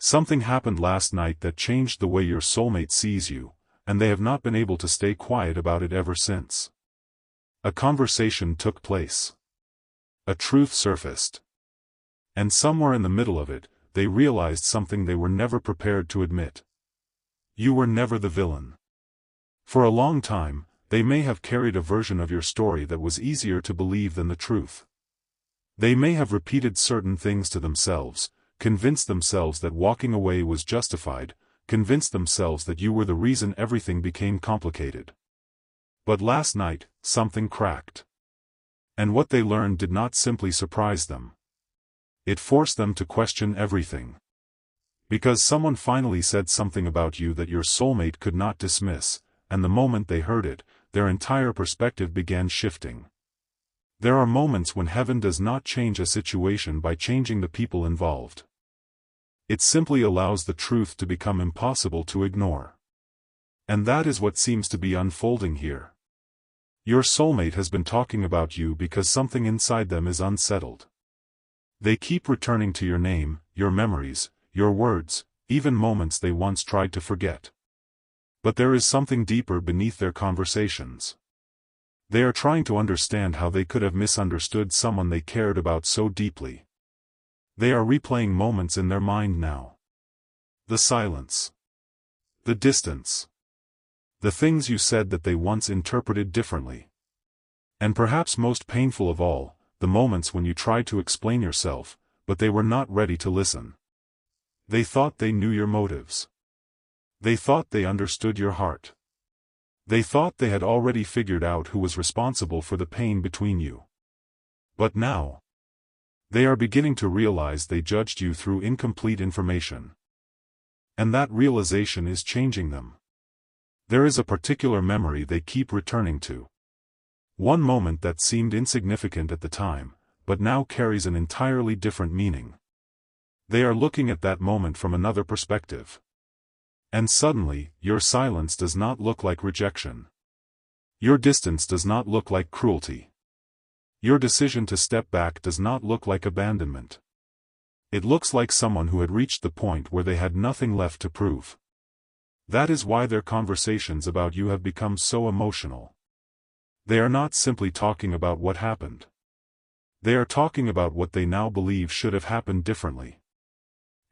Something happened last night that changed the way your soulmate sees you, and they have not been able to stay quiet about it ever since. A conversation took place. A truth surfaced. And somewhere in the middle of it, they realized something they were never prepared to admit. You were never the villain. For a long time, they may have carried a version of your story that was easier to believe than the truth. They may have repeated certain things to themselves, convinced themselves that walking away was justified, convinced themselves that you were the reason everything became complicated. But last night, something cracked. And what they learned did not simply surprise them. It forced them to question everything. Because someone finally said something about you that your soulmate could not dismiss, and the moment they heard it, their entire perspective began shifting. There are moments when heaven does not change a situation by changing the people involved. It simply allows the truth to become impossible to ignore. And that is what seems to be unfolding here. Your soulmate has been talking about you because something inside them is unsettled. They keep returning to your name, your memories, your words, even moments they once tried to forget. But there is something deeper beneath their conversations. They are trying to understand how they could have misunderstood someone they cared about so deeply. They are replaying moments in their mind now. The silence. The distance. The things you said that they once interpreted differently. And perhaps most painful of all, the moments when you tried to explain yourself, but they were not ready to listen. They thought they knew your motives. They thought they understood your heart. They thought they had already figured out who was responsible for the pain between you. But now, they are beginning to realize they judged you through incomplete information. And that realization is changing them. There is a particular memory they keep returning to. One moment that seemed insignificant at the time, but now carries an entirely different meaning. They are looking at that moment from another perspective. And suddenly, your silence does not look like rejection. Your distance does not look like cruelty. Your decision to step back does not look like abandonment. It looks like someone who had reached the point where they had nothing left to prove. That is why their conversations about you have become so emotional. They are not simply talking about what happened. They are talking about what they now believe should have happened differently.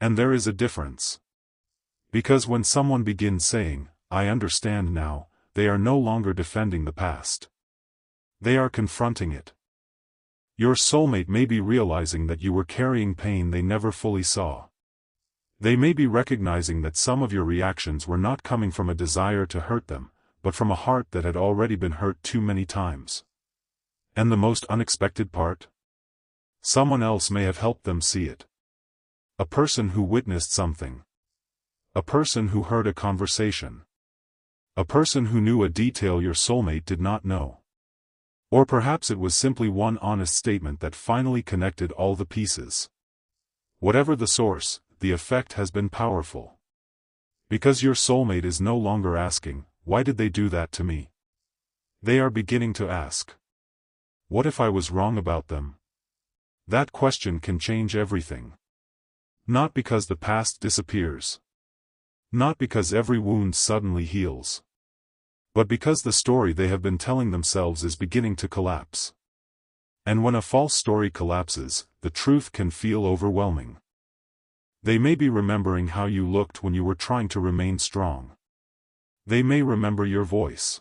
And there is a difference. Because when someone begins saying, "I understand now," they are no longer defending the past. They are confronting it. Your soulmate may be realizing that you were carrying pain they never fully saw. They may be recognizing that some of your reactions were not coming from a desire to hurt them, but from a heart that had already been hurt too many times. And the most unexpected part? Someone else may have helped them see it. A person who witnessed something. A person who heard a conversation. A person who knew a detail your soulmate did not know. Or perhaps it was simply one honest statement that finally connected all the pieces. Whatever the source, the effect has been powerful. Because your soulmate is no longer asking, "Why did they do that to me?" They are beginning to ask, "What if I was wrong about them?" That question can change everything. Not because the past disappears. Not because every wound suddenly heals. But because the story they have been telling themselves is beginning to collapse. And when a false story collapses, the truth can feel overwhelming. They may be remembering how you looked when you were trying to remain strong. They may remember your voice.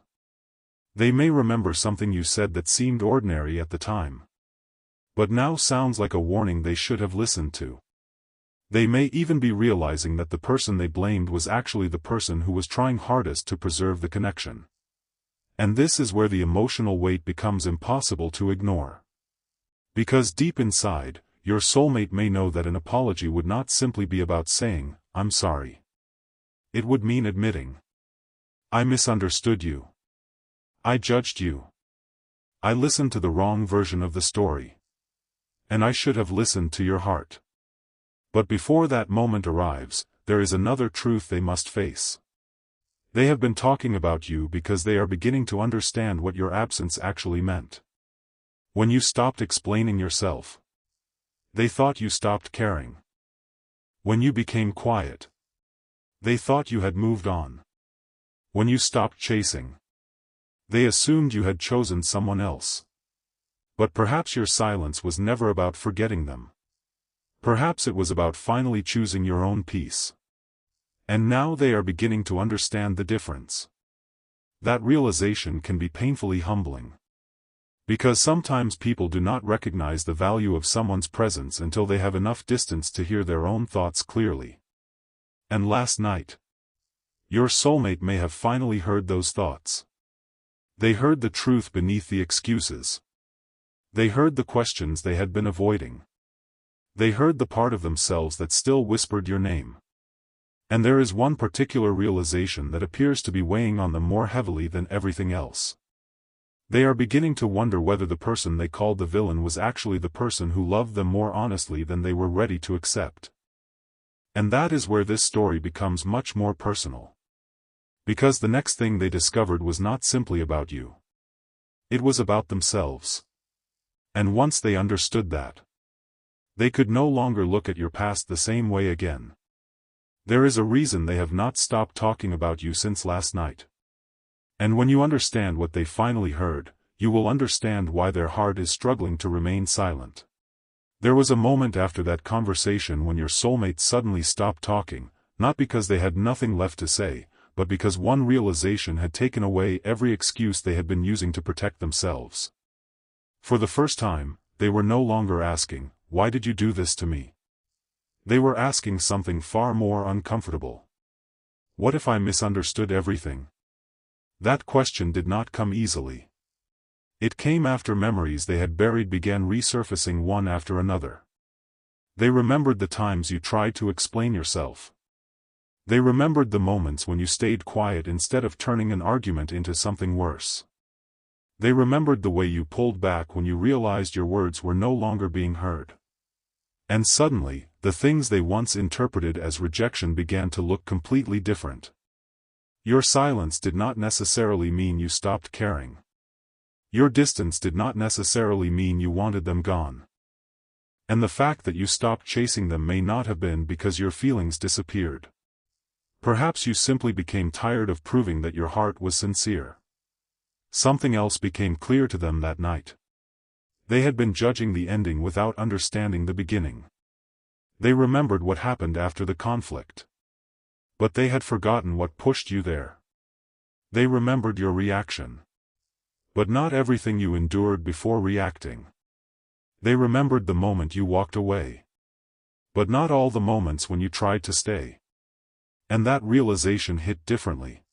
They may remember something you said that seemed ordinary at the time, but now sounds like a warning they should have listened to. They may even be realizing that the person they blamed was actually the person who was trying hardest to preserve the connection. And this is where the emotional weight becomes impossible to ignore. Because deep inside, your soulmate may know that an apology would not simply be about saying, "I'm sorry." It would mean admitting, "I misunderstood you. I judged you. I listened to the wrong version of the story. And I should have listened to your heart." But before that moment arrives, there is another truth they must face. They have been talking about you because they are beginning to understand what your absence actually meant. When you stopped explaining yourself, they thought you stopped caring. When you became quiet, they thought you had moved on. When you stopped chasing, they assumed you had chosen someone else. But perhaps your silence was never about forgetting them. Perhaps it was about finally choosing your own peace. And now they are beginning to understand the difference. That realization can be painfully humbling. Because sometimes people do not recognize the value of someone's presence until they have enough distance to hear their own thoughts clearly. And last night, your soulmate may have finally heard those thoughts. They heard the truth beneath the excuses. They heard the questions they had been avoiding. They heard the part of themselves that still whispered your name. And there is one particular realization that appears to be weighing on them more heavily than everything else. They are beginning to wonder whether the person they called the villain was actually the person who loved them more honestly than they were ready to accept. And that is where this story becomes much more personal. Because the next thing they discovered was not simply about you. It was about themselves. And once they understood that, they could no longer look at your past the same way again. There is a reason they have not stopped talking about you since last night. And when you understand what they finally heard, you will understand why their heart is struggling to remain silent. There was a moment after that conversation when your soulmate suddenly stopped talking, not because they had nothing left to say, but because one realization had taken away every excuse they had been using to protect themselves. For the first time, they were no longer asking, "Why did you do this to me?" They were asking something far more uncomfortable. What if I misunderstood everything? That question did not come easily. It came after memories they had buried began resurfacing one after another. They remembered the times you tried to explain yourself. They remembered the moments when you stayed quiet instead of turning an argument into something worse. They remembered the way you pulled back when you realized your words were no longer being heard. And suddenly, the things they once interpreted as rejection began to look completely different. Your silence did not necessarily mean you stopped caring. Your distance did not necessarily mean you wanted them gone. And the fact that you stopped chasing them may not have been because your feelings disappeared. Perhaps you simply became tired of proving that your heart was sincere. Something else became clear to them that night. They had been judging the ending without understanding the beginning. They remembered what happened after the conflict. But they had forgotten what pushed you there. They remembered your reaction. But not everything you endured before reacting. They remembered the moment you walked away. But not all the moments when you tried to stay. And that realization hit differently.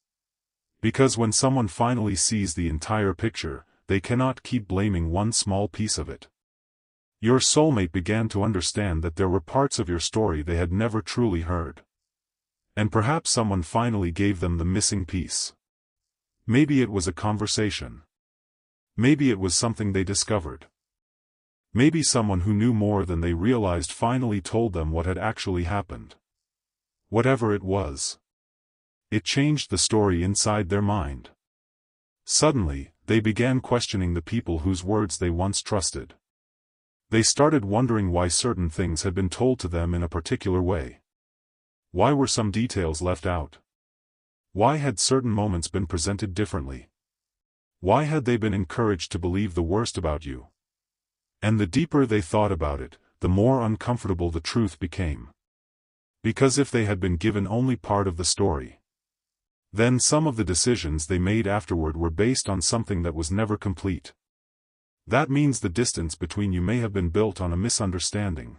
Because when someone finally sees the entire picture, they cannot keep blaming one small piece of it. Your soulmate began to understand that there were parts of your story they had never truly heard. And perhaps someone finally gave them the missing piece. Maybe it was a conversation. Maybe it was something they discovered. Maybe someone who knew more than they realized finally told them what had actually happened. Whatever it was, it changed the story inside their mind. Suddenly, they began questioning the people whose words they once trusted. They started wondering why certain things had been told to them in a particular way. Why were some details left out? Why had certain moments been presented differently? Why had they been encouraged to believe the worst about you? And the deeper they thought about it, the more uncomfortable the truth became. Because if they had been given only part of the story, then some of the decisions they made afterward were based on something that was never complete. That means the distance between you may have been built on a misunderstanding.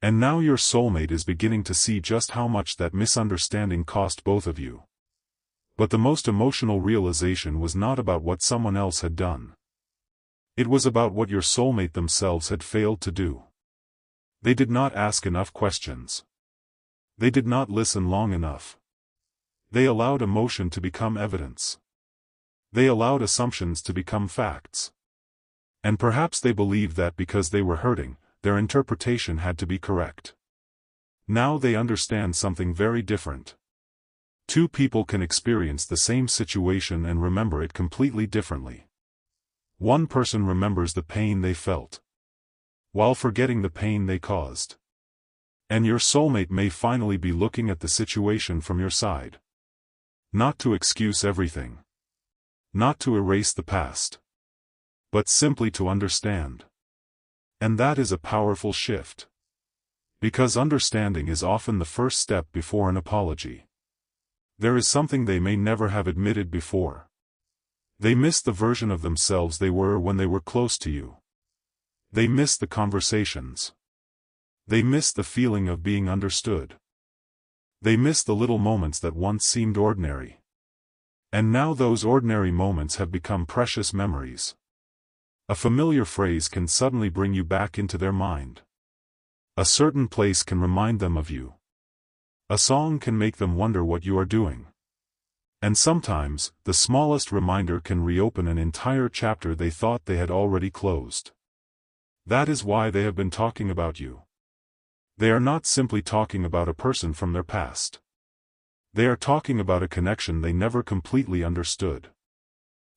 And now your soulmate is beginning to see just how much that misunderstanding cost both of you. But the most emotional realization was not about what someone else had done. It was about what your soulmate themselves had failed to do. They did not ask enough questions. They did not listen long enough. They allowed emotion to become evidence. They allowed assumptions to become facts. And perhaps they believed that because they were hurting, their interpretation had to be correct. Now they understand something very different. Two people can experience the same situation and remember it completely differently. One person remembers the pain they felt, while forgetting the pain they caused. And your soulmate may finally be looking at the situation from your side. Not to excuse everything. Not to erase the past. But simply to understand. And that is a powerful shift. Because understanding is often the first step before an apology. There is something they may never have admitted before. They miss the version of themselves they were when they were close to you. They miss the conversations. They miss the feeling of being understood. They miss the little moments that once seemed ordinary. And now those ordinary moments have become precious memories. A familiar phrase can suddenly bring you back into their mind. A certain place can remind them of you. A song can make them wonder what you are doing. And sometimes, the smallest reminder can reopen an entire chapter they thought they had already closed. That is why they have been talking about you. They are not simply talking about a person from their past. They are talking about a connection they never completely understood.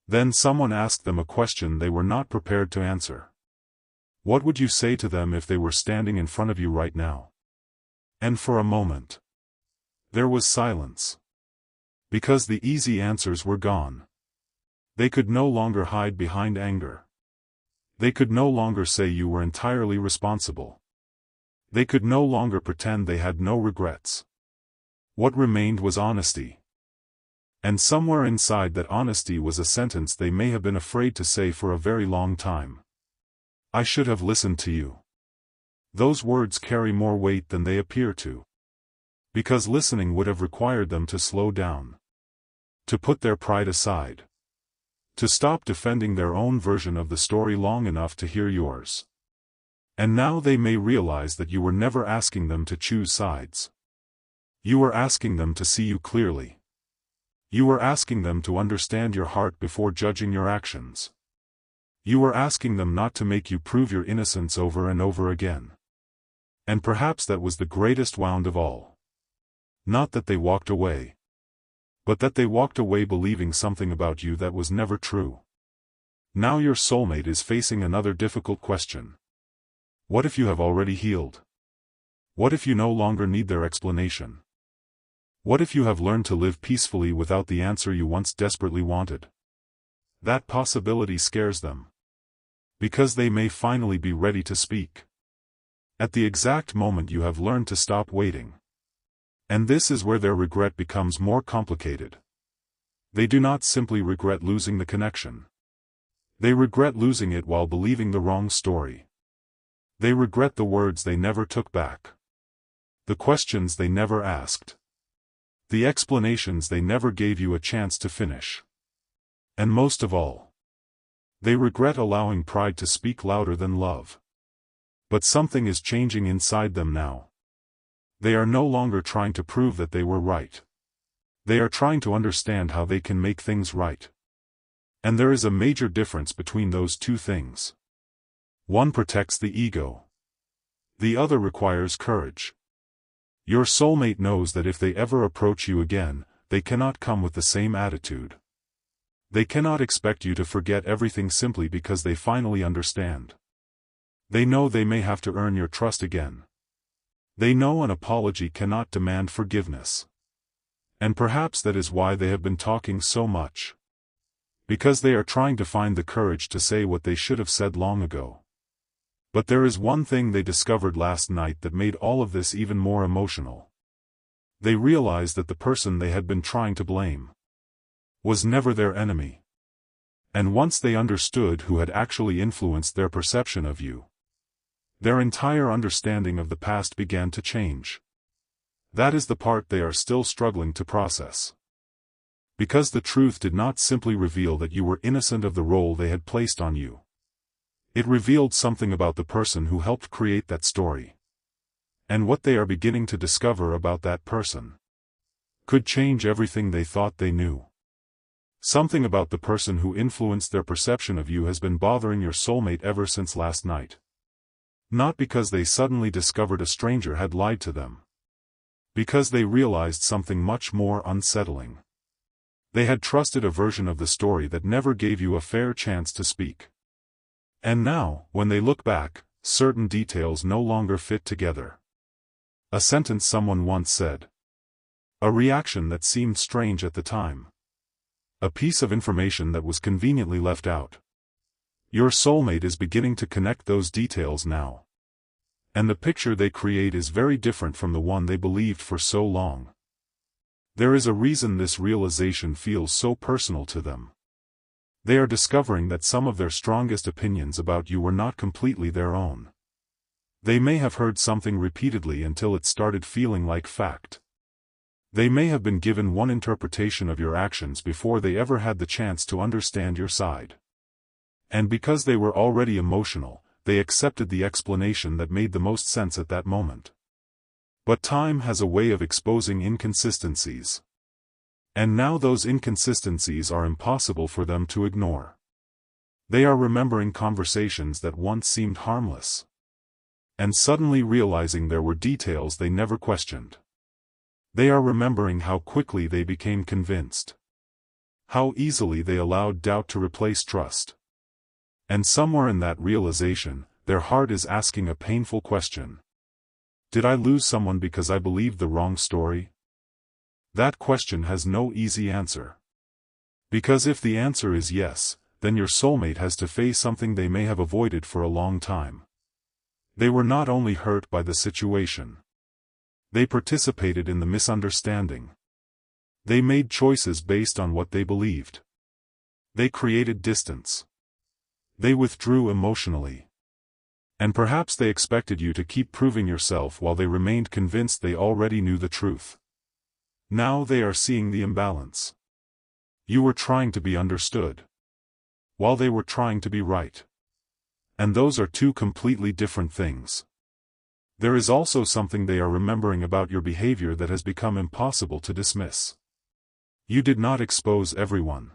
Then someone asked them a question they were not prepared to answer. What would you say to them if they were standing in front of you right now? And for a moment, there was silence. Because the easy answers were gone. They could no longer hide behind anger. They could no longer say you were entirely responsible. They could no longer pretend they had no regrets. What remained was honesty. And somewhere inside that honesty was a sentence they may have been afraid to say for a very long time. I should have listened to you. Those words carry more weight than they appear to. Because listening would have required them to slow down. To put their pride aside. To stop defending their own version of the story long enough to hear yours. And now they may realize that you were never asking them to choose sides. You were asking them to see you clearly. You were asking them to understand your heart before judging your actions. You were asking them not to make you prove your innocence over and over again. And perhaps that was the greatest wound of all. Not that they walked away. But that they walked away believing something about you that was never true. Now your soulmate is facing another difficult question. What if you have already healed? What if you no longer need their explanation? What if you have learned to live peacefully without the answer you once desperately wanted? That possibility scares them. Because they may finally be ready to speak. At the exact moment you have learned to stop waiting. And this is where their regret becomes more complicated. They do not simply regret losing the connection. They regret losing it while believing the wrong story. They regret the words they never took back. The questions they never asked. The explanations they never gave you a chance to finish. And most of all, they regret allowing pride to speak louder than love. But something is changing inside them now. They are no longer trying to prove that they were right. They are trying to understand how they can make things right. And there is a major difference between those two things. One protects the ego. The other requires courage. Your soulmate knows that if they ever approach you again, they cannot come with the same attitude. They cannot expect you to forget everything simply because they finally understand. They know they may have to earn your trust again. They know an apology cannot demand forgiveness. And perhaps that is why they have been talking so much. Because they are trying to find the courage to say what they should have said long ago. But there is one thing they discovered last night that made all of this even more emotional. They realized that the person they had been trying to blame was never their enemy. And once they understood who had actually influenced their perception of you, their entire understanding of the past began to change. That is the part they are still struggling to process. Because the truth did not simply reveal that you were innocent of the role they had placed on you. It revealed something about the person who helped create that story. And what they are beginning to discover about that person could change everything they thought they knew. Something about the person who influenced their perception of you has been bothering your soulmate ever since last night. Not because they suddenly discovered a stranger had lied to them. Because they realized something much more unsettling. They had trusted a version of the story that never gave you a fair chance to speak. And now, when they look back, certain details no longer fit together. A sentence someone once said. A reaction that seemed strange at the time. A piece of information that was conveniently left out. Your soulmate is beginning to connect those details now. And the picture they create is very different from the one they believed for so long. There is a reason this realization feels so personal to them. They are discovering that some of their strongest opinions about you were not completely their own. They may have heard something repeatedly until it started feeling like fact. They may have been given one interpretation of your actions before they ever had the chance to understand your side. And because they were already emotional, they accepted the explanation that made the most sense at that moment. But time has a way of exposing inconsistencies. And now those inconsistencies are impossible for them to ignore. They are remembering conversations that once seemed harmless. And suddenly realizing there were details they never questioned. They are remembering how quickly they became convinced. How easily they allowed doubt to replace trust. And somewhere in that realization, their heart is asking a painful question. Did I lose someone because I believed the wrong story? That question has no easy answer. Because if the answer is yes, then your soulmate has to face something they may have avoided for a long time. They were not only hurt by the situation. They participated in the misunderstanding. They made choices based on what they believed. They created distance. They withdrew emotionally. And perhaps they expected you to keep proving yourself while they remained convinced they already knew the truth. Now they are seeing the imbalance. You were trying to be understood, while they were trying to be right. And those are two completely different things. There is also something they are remembering about your behavior that has become impossible to dismiss. You did not expose everyone.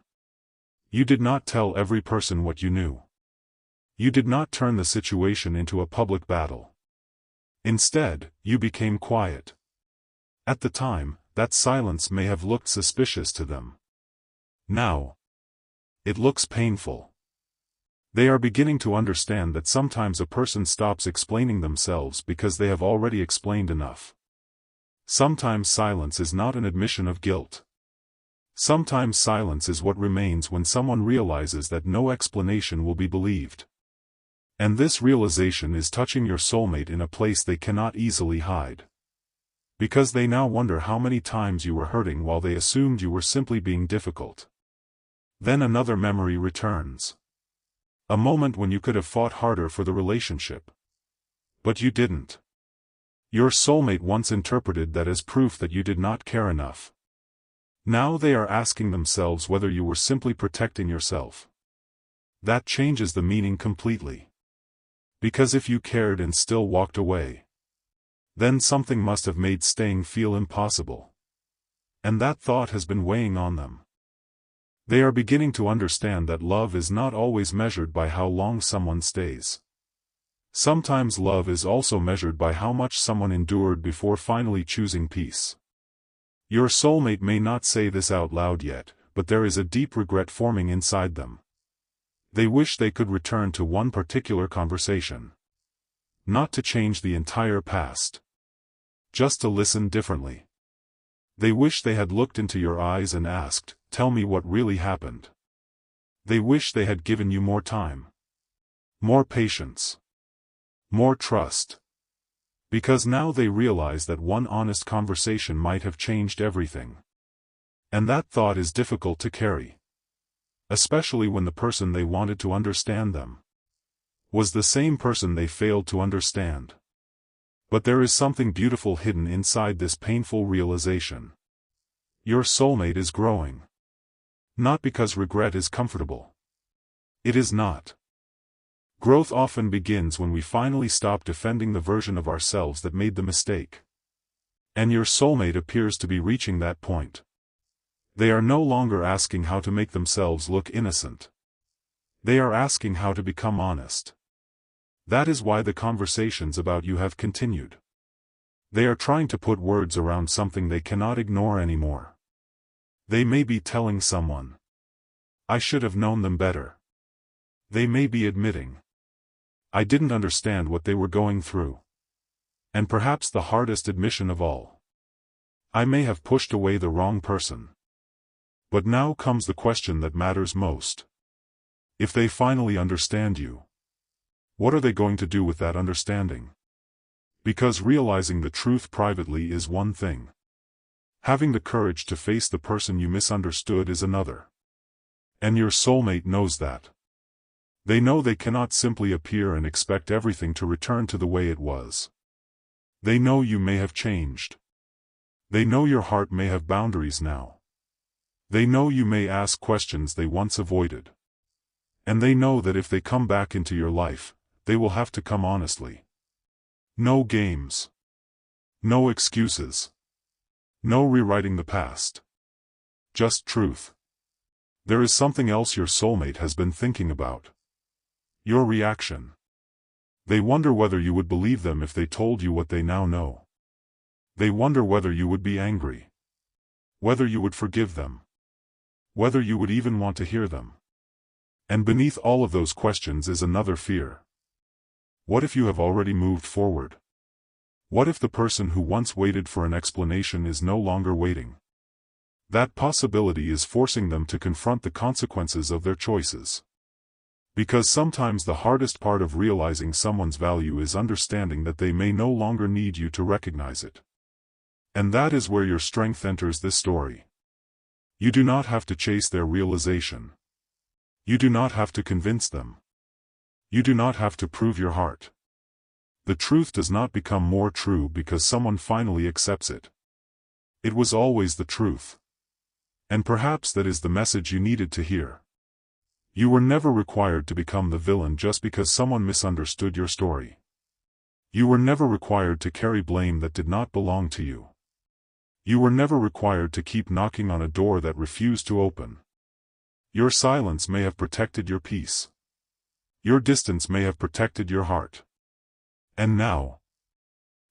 You did not tell every person what you knew. You did not turn the situation into a public battle. Instead, you became quiet. At the time, that silence may have looked suspicious to them. Now, it looks painful. They are beginning to understand that sometimes a person stops explaining themselves because they have already explained enough. Sometimes silence is not an admission of guilt. Sometimes silence is what remains when someone realizes that no explanation will be believed. And this realization is touching your soulmate in a place they cannot easily hide. Because they now wonder how many times you were hurting while they assumed you were simply being difficult. Then another memory returns. A moment when you could have fought harder for the relationship. But you didn't. Your soulmate once interpreted that as proof that you did not care enough. Now they are asking themselves whether you were simply protecting yourself. That changes the meaning completely. Because if you cared and still walked away, then something must have made staying feel impossible. And that thought has been weighing on them. They are beginning to understand that love is not always measured by how long someone stays. Sometimes love is also measured by how much someone endured before finally choosing peace. Your soulmate may not say this out loud yet, but there is a deep regret forming inside them. They wish they could return to one particular conversation. Not to change the entire past. Just to listen differently. They wish they had looked into your eyes and asked, "Tell me what really happened." They wish they had given you more time. More patience. More trust. Because now they realize that one honest conversation might have changed everything. And that thought is difficult to carry. Especially when the person they wanted to understand them was the same person they failed to understand. But there is something beautiful hidden inside this painful realization. Your soulmate is growing. Not because regret is comfortable. It is not. Growth often begins when we finally stop defending the version of ourselves that made the mistake. And your soulmate appears to be reaching that point. They are no longer asking how to make themselves look innocent. They are asking how to become honest. That is why the conversations about you have continued. They are trying to put words around something they cannot ignore anymore. They may be telling someone, "I should have known them better." They may be admitting, "I didn't understand what they were going through." And perhaps the hardest admission of all. I may have pushed away the wrong person. But now comes the question that matters most. If they finally understand you, what are they going to do with that understanding? Because realizing the truth privately is one thing. Having the courage to face the person you misunderstood is another. And your soulmate knows that. They know they cannot simply appear and expect everything to return to the way it was. They know you may have changed. They know your heart may have boundaries now. They know you may ask questions they once avoided. And they know that if they come back into your life, they will have to come honestly. No games. No excuses. No rewriting the past. Just truth. There is something else your soulmate has been thinking about. Your reaction. They wonder whether you would believe them if they told you what they now know. They wonder whether you would be angry. Whether you would forgive them. Whether you would even want to hear them. And beneath all of those questions is another fear. What if you have already moved forward? What if the person who once waited for an explanation is no longer waiting? That possibility is forcing them to confront the consequences of their choices. Because sometimes the hardest part of realizing someone's value is understanding that they may no longer need you to recognize it. And that is where your strength enters this story. You do not have to chase their realization. You do not have to convince them. You do not have to prove your heart. The truth does not become more true because someone finally accepts it. It was always the truth. And perhaps that is the message you needed to hear. You were never required to become the villain just because someone misunderstood your story. You were never required to carry blame that did not belong to you. You were never required to keep knocking on a door that refused to open. Your silence may have protected your peace. Your distance may have protected your heart. And now,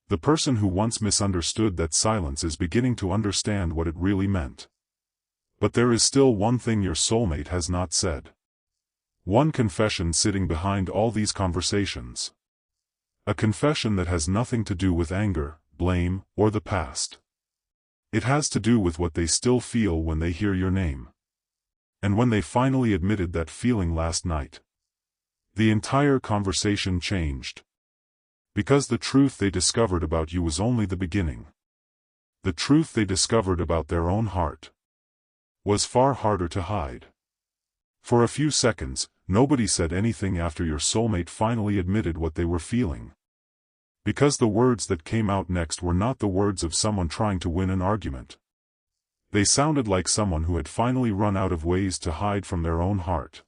the person who once misunderstood that silence is beginning to understand what it really meant. But there is still one thing your soulmate has not said. One confession sitting behind all these conversations. A confession that has nothing to do with anger, blame, or the past. It has to do with what they still feel when they hear your name. And when they finally admitted that feeling last night, the entire conversation changed. Because the truth they discovered about you was only the beginning. The truth they discovered about their own heart was far harder to hide. For a few seconds, nobody said anything after your soulmate finally admitted what they were feeling. Because the words that came out next were not the words of someone trying to win an argument. They sounded like someone who had finally run out of ways to hide from their own heart.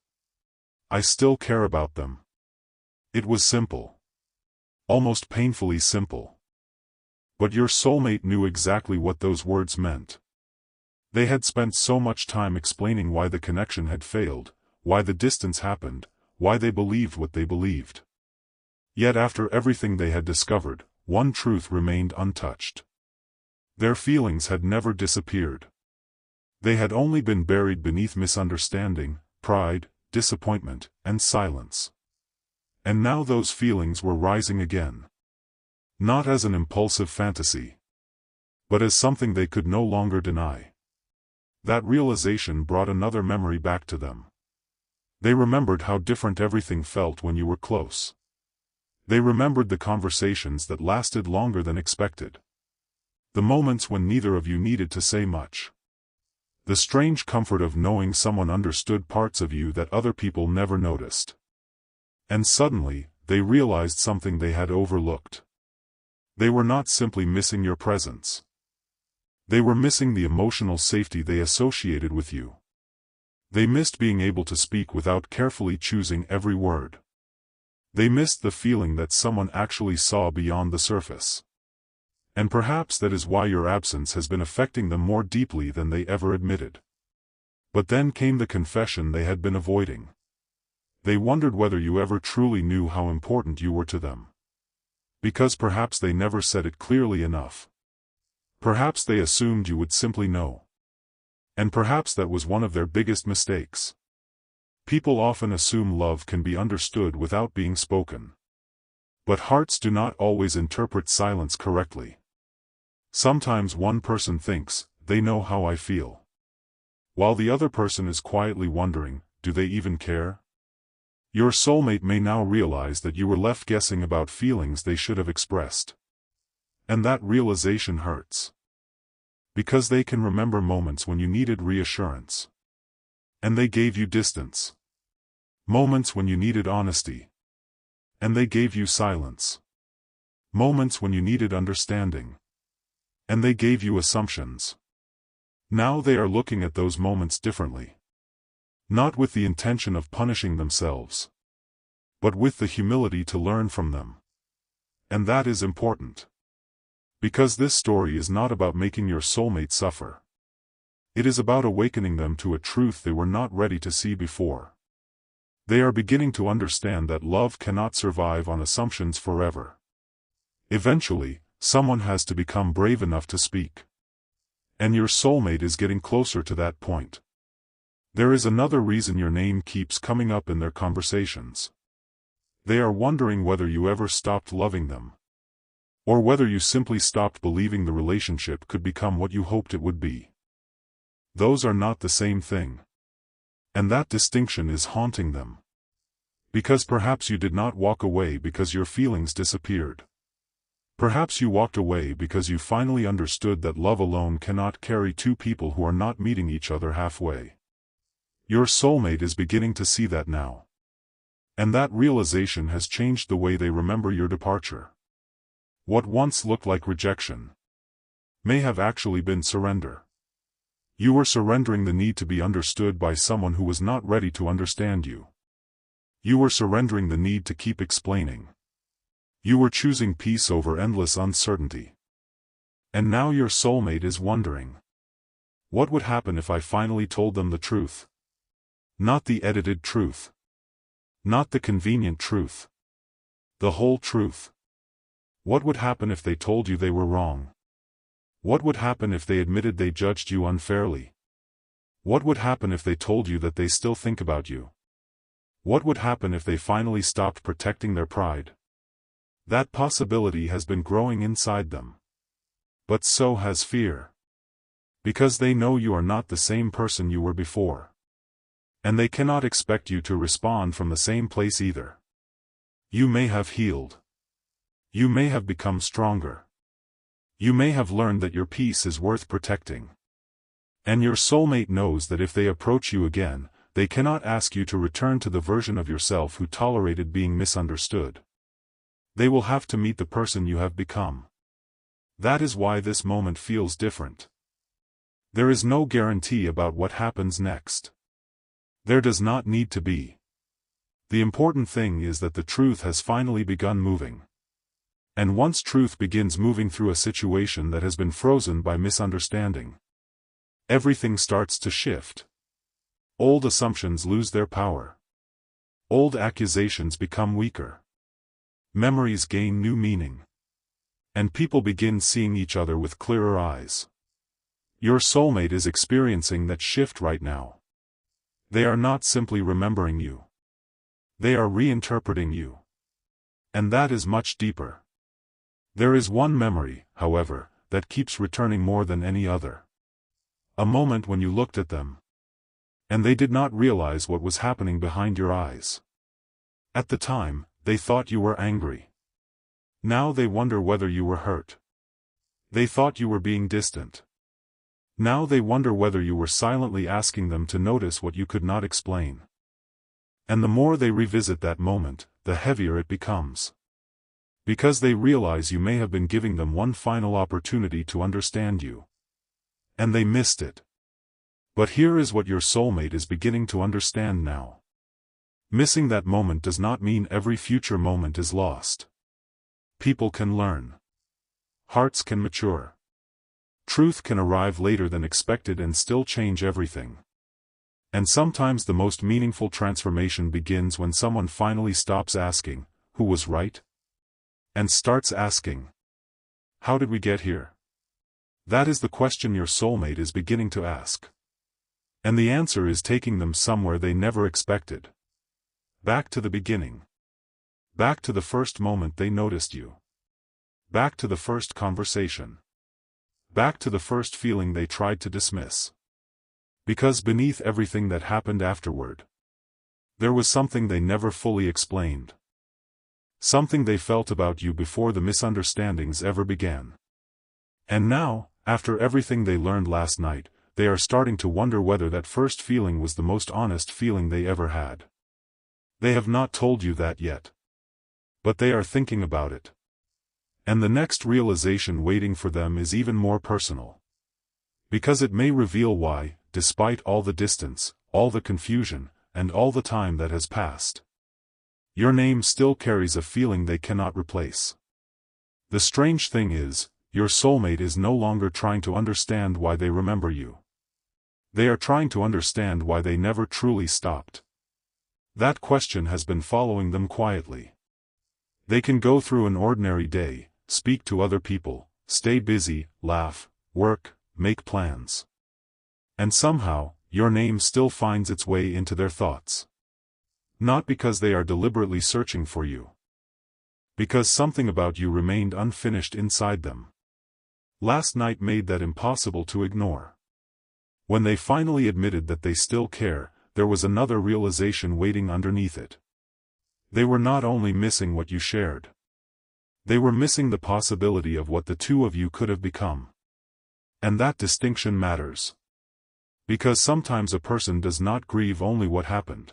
I still care about them. It was simple. Almost painfully simple. But your soulmate knew exactly what those words meant. They had spent so much time explaining why the connection had failed, why the distance happened, why they believed what they believed. Yet after everything they had discovered, one truth remained untouched. Their feelings had never disappeared. They had only been buried beneath misunderstanding, pride, disappointment, and silence. And now those feelings were rising again. Not as an impulsive fantasy, but as something they could no longer deny. That realization brought another memory back to them. They remembered how different everything felt when you were close. They remembered the conversations that lasted longer than expected. The moments when neither of you needed to say much. The strange comfort of knowing someone understood parts of you that other people never noticed. And suddenly, they realized something they had overlooked. They were not simply missing your presence. They were missing the emotional safety they associated with you. They missed being able to speak without carefully choosing every word. They missed the feeling that someone actually saw beyond the surface. And perhaps that is why your absence has been affecting them more deeply than they ever admitted. But then came the confession they had been avoiding. They wondered whether you ever truly knew how important you were to them. Because perhaps they never said it clearly enough. Perhaps they assumed you would simply know. And perhaps that was one of their biggest mistakes. People often assume love can be understood without being spoken. But hearts do not always interpret silence correctly. Sometimes one person thinks, they know how I feel, while the other person is quietly wondering, do they even care? Your soulmate may now realize that you were left guessing about feelings they should have expressed. And that realization hurts. Because they can remember moments when you needed reassurance. And they gave you distance. Moments when you needed honesty. And they gave you silence. Moments when you needed understanding. And they gave you assumptions. Now they are looking at those moments differently. Not with the intention of punishing themselves, but with the humility to learn from them. And that is important. Because this story is not about making your soulmate suffer. It is about awakening them to a truth they were not ready to see before. They are beginning to understand that love cannot survive on assumptions forever. Eventually, someone has to become brave enough to speak. And your soulmate is getting closer to that point. There is another reason your name keeps coming up in their conversations. They are wondering whether you ever stopped loving them. Or whether you simply stopped believing the relationship could become what you hoped it would be. Those are not the same thing. And that distinction is haunting them. Because perhaps you did not walk away because your feelings disappeared. Perhaps you walked away because you finally understood that love alone cannot carry two people who are not meeting each other halfway. Your soulmate is beginning to see that now. And that realization has changed the way they remember your departure. What once looked like rejection may have actually been surrender. You were surrendering the need to be understood by someone who was not ready to understand you. You were surrendering the need to keep explaining. You were choosing peace over endless uncertainty. And now your soulmate is wondering. What would happen if I finally told them the truth? Not the edited truth. Not the convenient truth. The whole truth. What would happen if they told you they were wrong? What would happen if they admitted they judged you unfairly? What would happen if they told you that they still think about you? What would happen if they finally stopped protecting their pride? That possibility has been growing inside them. But so has fear. Because they know you are not the same person you were before. And they cannot expect you to respond from the same place either. You may have healed. You may have become stronger. You may have learned that your peace is worth protecting. And your soulmate knows that if they approach you again, they cannot ask you to return to the version of yourself who tolerated being misunderstood. They will have to meet the person you have become. That is why this moment feels different. There is no guarantee about what happens next. There does not need to be. The important thing is that the truth has finally begun moving. And once truth begins moving through a situation that has been frozen by misunderstanding, everything starts to shift. Old assumptions lose their power. Old accusations become weaker. Memories gain new meaning. And people begin seeing each other with clearer eyes. Your soulmate is experiencing that shift right now. They are not simply remembering you. They are reinterpreting you. And that is much deeper. There is one memory, however, that keeps returning more than any other. A moment when you looked at them. And they did not realize what was happening behind your eyes. At the time, they thought you were angry. Now they wonder whether you were hurt. They thought you were being distant. Now they wonder whether you were silently asking them to notice what you could not explain. And the more they revisit that moment, the heavier it becomes. Because they realize you may have been giving them one final opportunity to understand you. And they missed it. But here is what your soulmate is beginning to understand now. Missing that moment does not mean every future moment is lost. People can learn. Hearts can mature. Truth can arrive later than expected and still change everything. And sometimes the most meaningful transformation begins when someone finally stops asking, "Who was right?" and starts asking, "How did we get here?" That is the question your soulmate is beginning to ask. And the answer is taking them somewhere they never expected. Back to the beginning. Back to the first moment they noticed you. Back to the first conversation. Back to the first feeling they tried to dismiss. Because beneath everything that happened afterward, there was something they never fully explained. Something they felt about you before the misunderstandings ever began. And now, after everything they learned last night, they are starting to wonder whether that first feeling was the most honest feeling they ever had. They have not told you that yet. But they are thinking about it. And the next realization waiting for them is even more personal. Because it may reveal why, despite all the distance, all the confusion, and all the time that has passed, your name still carries a feeling they cannot replace. The strange thing is, your soulmate is no longer trying to understand why they remember you. They are trying to understand why they never truly stopped. That question has been following them quietly. They can go through an ordinary day, speak to other people, stay busy, laugh, work, make plans. And somehow, your name still finds its way into their thoughts. Not because they are deliberately searching for you. Because something about you remained unfinished inside them. Last night made that impossible to ignore. When they finally admitted that they still care, there was another realization waiting underneath it. They were not only missing what you shared. They were missing the possibility of what the two of you could have become. And that distinction matters. Because sometimes a person does not grieve only what happened.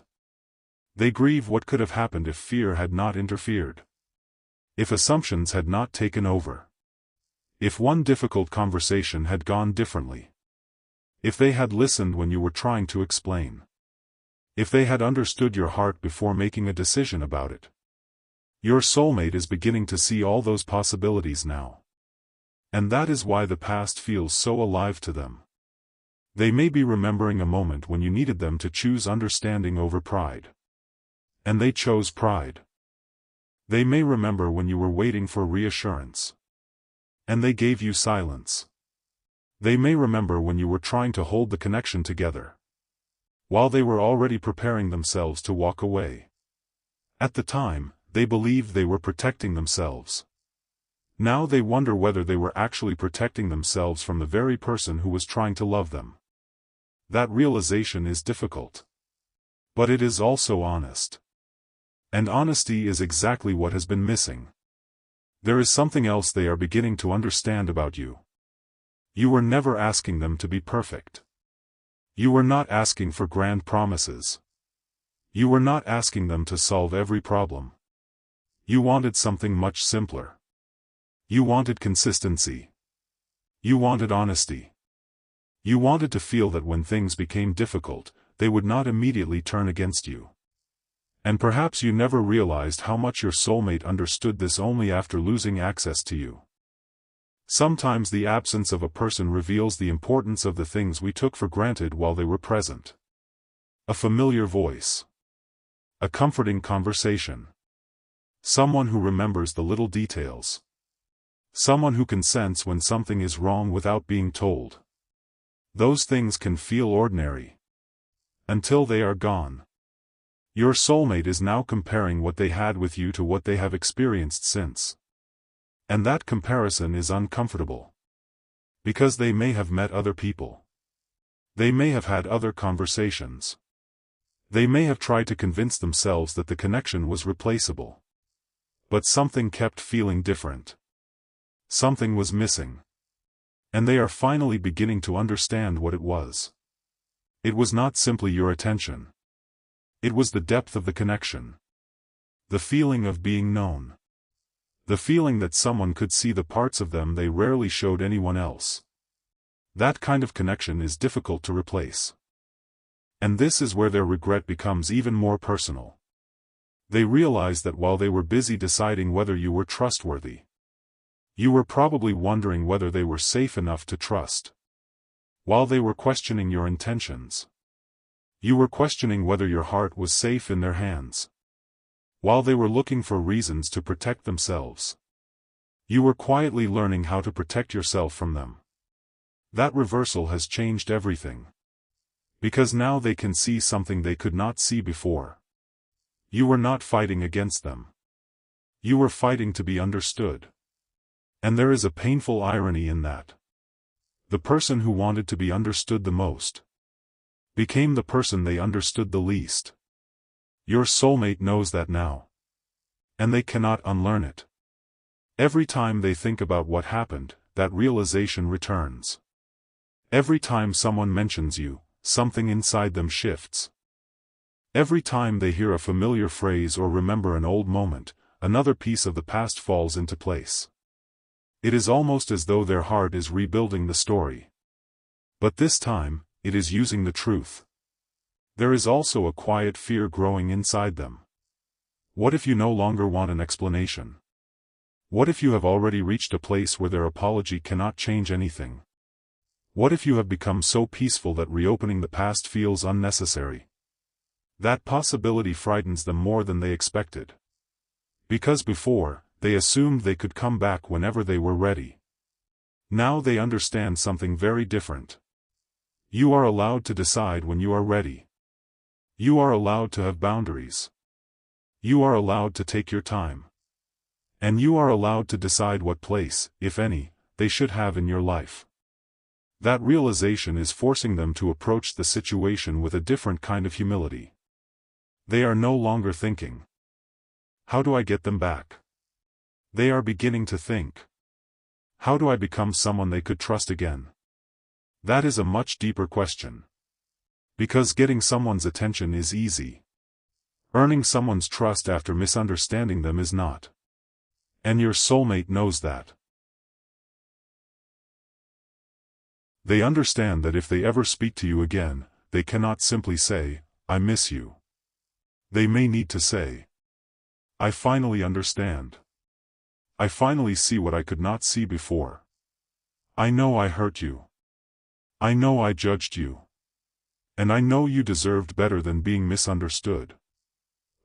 They grieve what could have happened if fear had not interfered. If assumptions had not taken over. If one difficult conversation had gone differently. If they had listened when you were trying to explain. If they had understood your heart before making a decision about it. Your soulmate is beginning to see all those possibilities now. And that is why the past feels so alive to them. They may be remembering a moment when you needed them to choose understanding over pride. And they chose pride. They may remember when you were waiting for reassurance. And they gave you silence. They may remember when you were trying to hold the connection together. While they were already preparing themselves to walk away. At the time, they believed they were protecting themselves. Now they wonder whether they were actually protecting themselves from the very person who was trying to love them. That realization is difficult. But it is also honest. And honesty is exactly what has been missing. There is something else they are beginning to understand about you. You were never asking them to be perfect. You were not asking for grand promises. You were not asking them to solve every problem. You wanted something much simpler. You wanted consistency. You wanted honesty. You wanted to feel that when things became difficult, they would not immediately turn against you. And perhaps you never realized how much your soulmate understood this only after losing access to you. Sometimes the absence of a person reveals the importance of the things we took for granted while they were present. A familiar voice. A comforting conversation. Someone who remembers the little details. Someone who can sense when something is wrong without being told. Those things can feel ordinary. Until they are gone. Your soulmate is now comparing what they had with you to what they have experienced since. And that comparison is uncomfortable. Because they may have met other people. They may have had other conversations. They may have tried to convince themselves that the connection was replaceable. But something kept feeling different. Something was missing. And they are finally beginning to understand what it was. It was not simply your attention. It was the depth of the connection. The feeling of being known. The feeling that someone could see the parts of them they rarely showed anyone else. That kind of connection is difficult to replace. And this is where their regret becomes even more personal. They realize that while they were busy deciding whether you were trustworthy, you were probably wondering whether they were safe enough to trust. While they were questioning your intentions, you were questioning whether your heart was safe in their hands. While they were looking for reasons to protect themselves, you were quietly learning how to protect yourself from them. That reversal has changed everything. Because now they can see something they could not see before. You were not fighting against them. You were fighting to be understood. And there is a painful irony in that. The person who wanted to be understood the most became the person they understood the least. Your soulmate knows that now. And they cannot unlearn it. Every time they think about what happened, that realization returns. Every time someone mentions you, something inside them shifts. Every time they hear a familiar phrase or remember an old moment, another piece of the past falls into place. It is almost as though their heart is rebuilding the story. But this time, it is using the truth. There is also a quiet fear growing inside them. What if you no longer want an explanation? What if you have already reached a place where their apology cannot change anything? What if you have become so peaceful that reopening the past feels unnecessary? That possibility frightens them more than they expected. Because before, they assumed they could come back whenever they were ready. Now they understand something very different. You are allowed to decide when you are ready. You are allowed to have boundaries. You are allowed to take your time. And you are allowed to decide what place, if any, they should have in your life. That realization is forcing them to approach the situation with a different kind of humility. They are no longer thinking, "How do I get them back?" They are beginning to think, "How do I become someone they could trust again?" That is a much deeper question. Because getting someone's attention is easy. Earning someone's trust after misunderstanding them is not. And your soulmate knows that. They understand that if they ever speak to you again, they cannot simply say, "I miss you." They may need to say, "I finally understand. I finally see what I could not see before. I know I hurt you. I know I judged you. And I know you deserved better than being misunderstood."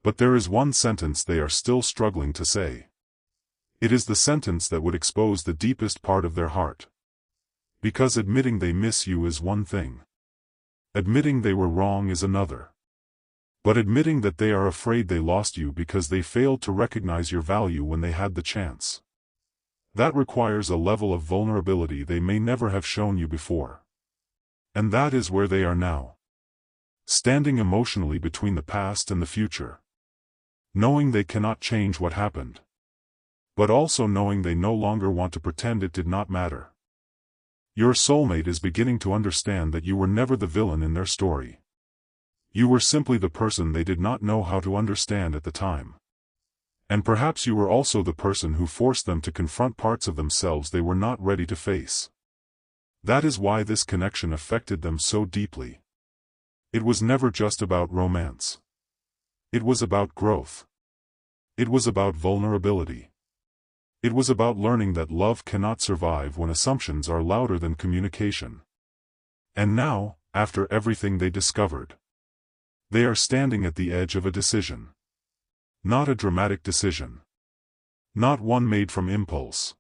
But there is one sentence they are still struggling to say. It is the sentence that would expose the deepest part of their heart. Because admitting they miss you is one thing. Admitting they were wrong is another. But admitting that they are afraid they lost you because they failed to recognize your value when they had the chance. That requires a level of vulnerability they may never have shown you before. And that is where they are now. Standing emotionally between the past and the future. Knowing they cannot change what happened. But also knowing they no longer want to pretend it did not matter. Your soulmate is beginning to understand that you were never the villain in their story. You were simply the person they did not know how to understand at the time. And perhaps you were also the person who forced them to confront parts of themselves they were not ready to face. That is why this connection affected them so deeply. It was never just about romance. It was about growth. It was about vulnerability. It was about learning that love cannot survive when assumptions are louder than communication. And now, after everything they discovered, they are standing at the edge of a decision. Not a dramatic decision. Not one made from impulse.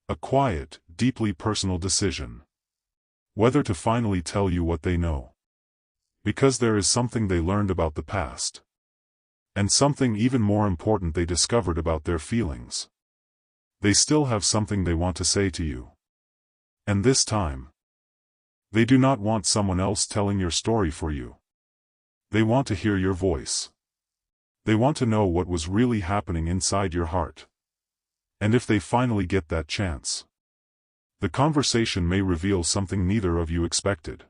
A quiet, deeply personal decision. Whether to finally tell you what they know. Because there is something they learned about the past. And something even more important they discovered about their feelings. They still have something they want to say to you. And this time, they do not want someone else telling your story for you. They want to hear your voice. They want to know what was really happening inside your heart. And if they finally get that chance, the conversation may reveal something neither of you expected.